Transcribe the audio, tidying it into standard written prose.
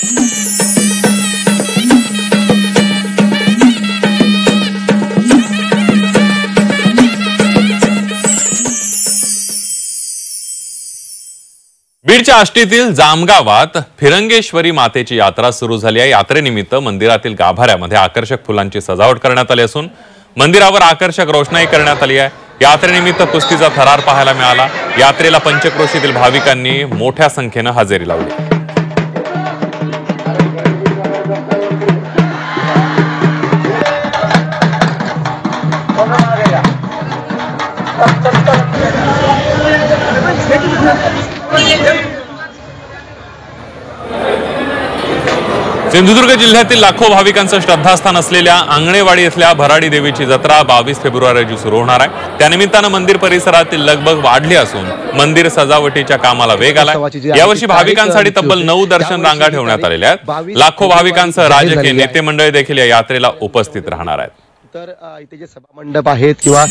बीडच्या आष्टीतील जामगावात फिरंगेश्वरी मातेची यात्रा सुरू झाली आहे। यात्रेनिमित्त मंदिरातील गाभाऱ्यामध्ये आकर्षक फुलांची सजावट करण्यात आली असून मंदिरावर आकर्षक रोषणाई करण्यात आली आहे। यात्रेनिमित्त कुस्तीचा थरार पाहायला मिळाला। यात्रेला पंचक्रोशीतील भाविकांनी मोठ्या संख्येने हजेरी लावली। सिंधुदुर्ग जिल्ह्यातील लाखो भाविकांचं श्रद्धास्थान असलेल्या आंगणेवाडी इथल्या भराडी देवीची जत्रा 22 फेब्रुवारी रोजी सुरू होणार आहे। त्यानिमित्तानं मंदिर परिसरातील लगबग वाढली असून मंदिर सजावटीच्या कामाला वेग आलाय। यावर्षी भाविकांसाठी तब्बल 9 दर्शन रांगा ठेवण्यात आलेल्या आहेत। लाखो भाविकांसह राजकीय नेते मंडळी देखील या यात्रेला उपस्थित राहणार आहेत। तर इथे जे सभा मंडप आहेत किंवा